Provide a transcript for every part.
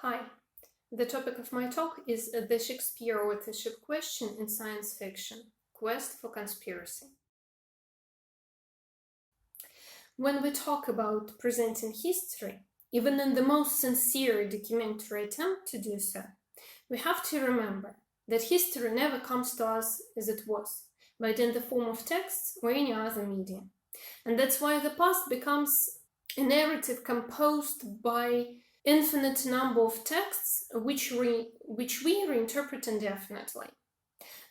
Hi, the topic of my talk is the Shakespeare authorship question in science fiction, Quest for Conspiracy. When we talk about presenting history, even in the most sincere documentary attempt to do so, we have to remember that history never comes to us as it was, but in the form of texts or any other medium. And that's why the past becomes a narrative composed by infinite number of texts which we reinterpret indefinitely.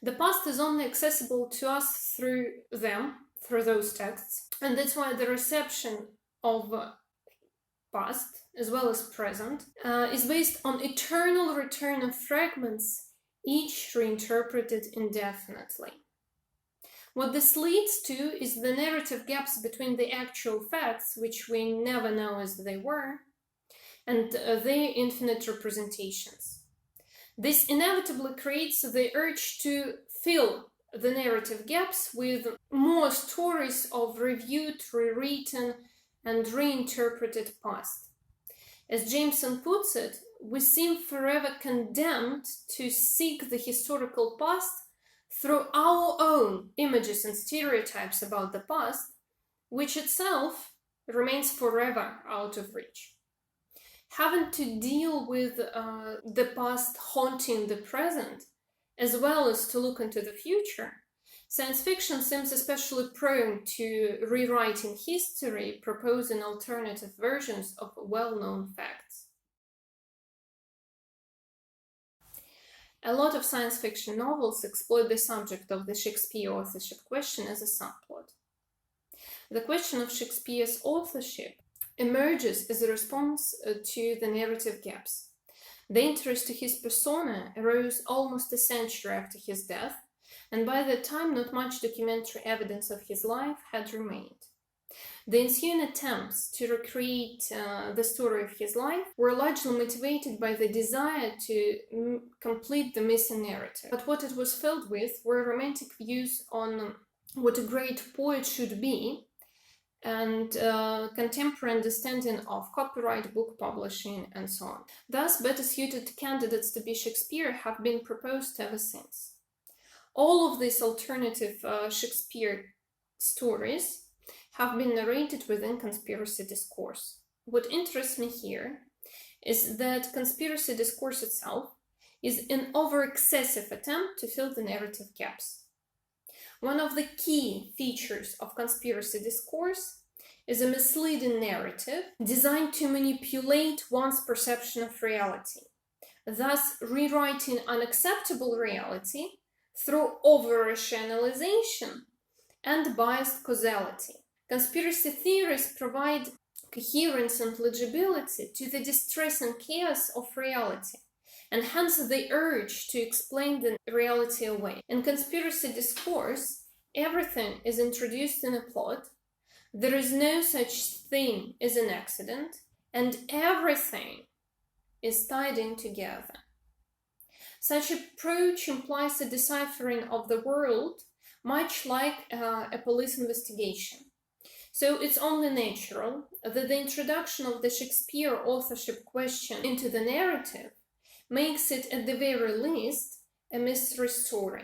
The past is only accessible to us through those texts, and that's why the reception of past as well as present is based on eternal return of fragments, each reinterpreted indefinitely. What this leads to is the narrative gaps between the actual facts, which we never know as they were, and their infinite representations. This inevitably creates the urge to fill the narrative gaps with more stories of reviewed, rewritten, and reinterpreted past. As Jameson puts it, we seem forever condemned to seek the historical past through our own images and stereotypes about the past, which itself remains forever out of reach. Having to deal with the past haunting the present, as well as to look into the future, science fiction seems especially prone to rewriting history, proposing alternative versions of well-known facts. A lot of science fiction novels exploit the subject of the Shakespeare authorship question as a subplot. The question of Shakespeare's authorship emerges as a response to the narrative gaps. The interest to his persona arose almost a century after his death, and by that time not much documentary evidence of his life had remained. The ensuing attempts to recreate the story of his life were largely motivated by the desire to complete the missing narrative. But what it was filled with were romantic views on what a great poet should be, and contemporary understanding of copyright, book publishing, and so on. Thus, better suited candidates to be Shakespeare have been proposed ever since. All of these alternative Shakespeare stories have been narrated within conspiracy discourse. What interests me here is that conspiracy discourse itself is an over-excessive attempt to fill the narrative gaps. One of the key features of conspiracy discourse is a misleading narrative designed to manipulate one's perception of reality, thus rewriting unacceptable reality through over-rationalization and biased causality. Conspiracy theories provide coherence and legibility to the distressing chaos of reality, and hence the urge to explain the reality away. In conspiracy discourse, everything is introduced in a plot, there is no such thing as an accident, and everything is tied in together. Such approach implies a deciphering of the world, much like a police investigation. So it's only natural that the introduction of the Shakespeare authorship question into the narrative makes it, at the very least, a mystery story,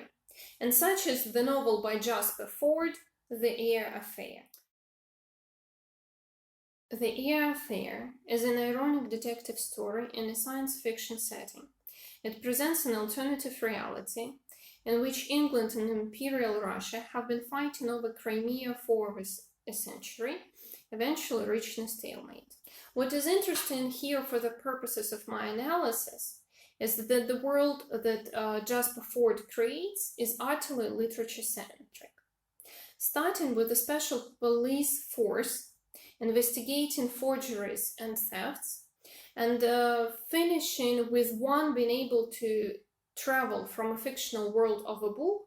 and such is the novel by Jasper Fforde, The Eyre Affair. The Eyre Affair is an ironic detective story in a science fiction setting. It presents an alternative reality in which England and Imperial Russia have been fighting over Crimea for over a century, eventually reaching a stalemate. What is interesting here for the purposes of my analysis is that the world that Jasper Fforde creates is utterly literature-centric. Starting with a special police force investigating forgeries and thefts, and finishing with one being able to travel from a fictional world of a book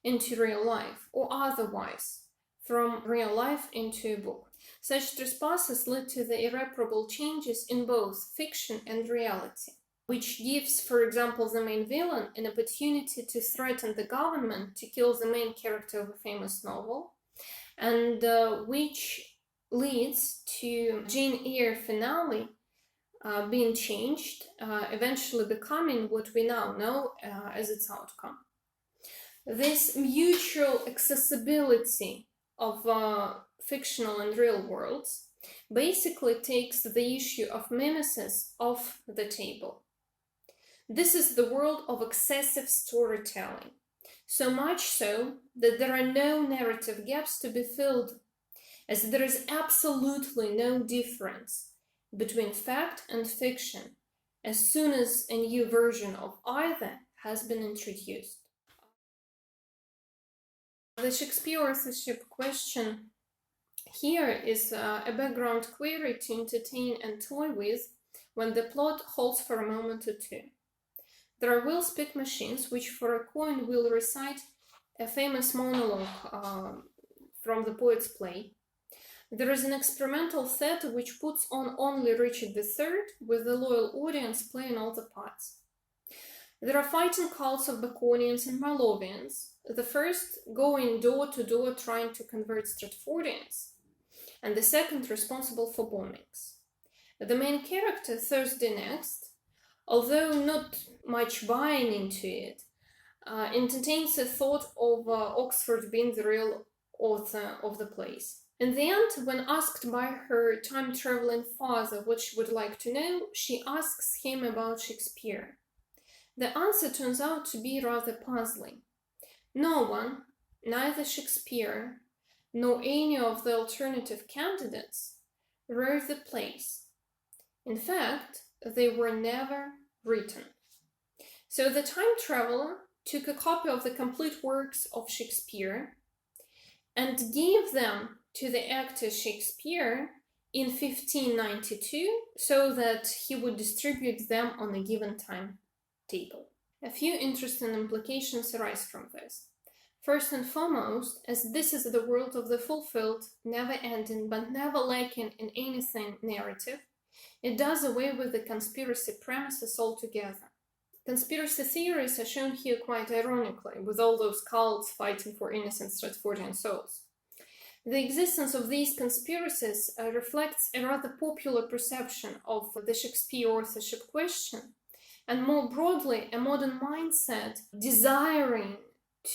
into real life, or otherwise from real life into a book. Such trespasses lead to the irreparable changes in both fiction and reality, which gives, for example, the main villain an opportunity to threaten the government to kill the main character of a famous novel, and which leads to Jane Eyre finale being changed, eventually becoming what we now know as its outcome. This mutual accessibility of fictional and real worlds basically takes the issue of mimesis off the table. This is the world of excessive storytelling, so much so that there are no narrative gaps to be filled, as there is absolutely no difference between fact and fiction as soon as a new version of either has been introduced. The Shakespeare authorship question here is a background query to entertain and toy with when the plot halts for a moment or two. There are will-speak machines which for a coin will recite a famous monologue from the poet's play. There is an experimental theatre which puts on only Richard III with the loyal audience playing all the parts. There are fighting cults of Baconians and Marlovians, the first going door to door trying to convert Stratfordians, and the second responsible for bombings. The main character, Thursday Next, although not much buying into it, entertains the thought of Oxford being the real author of the plays. In the end, when asked by her time-traveling father what she would like to know, she asks him about Shakespeare. The answer turns out to be rather puzzling. No one, neither Shakespeare nor any of the alternative candidates, wrote the plays. In fact, they were never written. So the time traveler took a copy of the complete works of Shakespeare and gave them to the actor Shakespeare in 1592 so that he would distribute them on a given timetable. A few interesting implications arise from this. First and foremost, as this is the world of the fulfilled, never-ending, but never lacking in anything narrative, it does away with the conspiracy premises altogether. Conspiracy theories are shown here quite ironically, with all those cults fighting for innocent Stratfordian souls. The existence of these conspiracies reflects a rather popular perception of the Shakespeare authorship question, and more broadly, a modern mindset desiring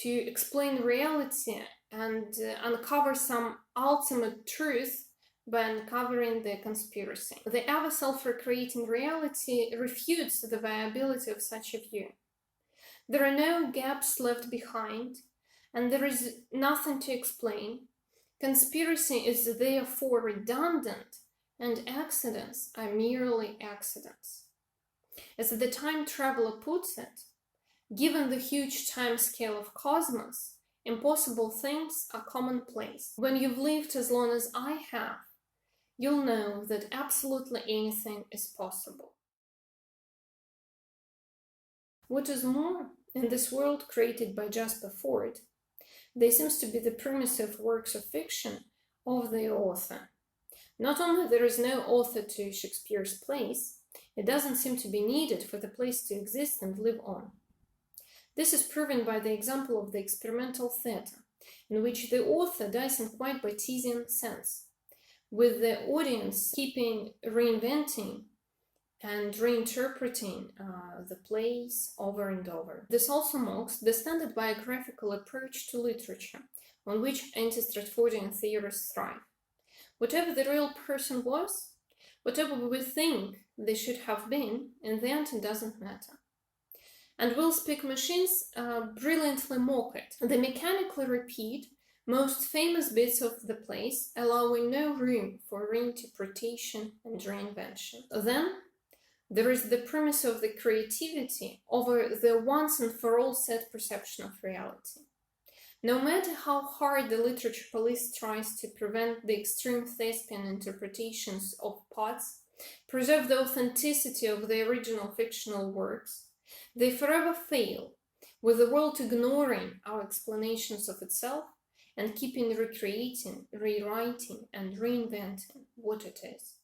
to explain reality and uncover some ultimate truth by uncovering the conspiracy. The ever self-recreating reality refutes the viability of such a view. There are no gaps left behind, and there is nothing to explain. Conspiracy is therefore redundant, and accidents are merely accidents. As the time traveler puts it, given the huge time scale of cosmos, impossible things are commonplace. When you've lived as long as I have, you'll know that absolutely anything is possible. What is more, in this world created by Jasper Fforde, there seems to be the primitive works of fiction of the author. Not only there is no author to Shakespeare's plays, it doesn't seem to be needed for the plays to exist and live on. This is proven by the example of the experimental theatre, in which the author does in quite Batesian sense, with the audience keeping reinventing and reinterpreting the plays over and over. This also marks the standard biographical approach to literature, on which anti-Stratfordian theorists thrive. Whatever the real person was, whatever we think they should have been, in the end it doesn't matter. And will-speak machines brilliantly mock it. They mechanically repeat most famous bits of the plays, allowing no room for reinterpretation and reinvention. Then, there is the premise of the creativity over the once-and-for-all set perception of reality. No matter how hard the literature police tries to prevent the extreme thespian interpretations of plots, preserve the authenticity of the original fictional works, they forever fail, with the world ignoring our explanations of itself and keeping recreating, rewriting, and reinventing what it is.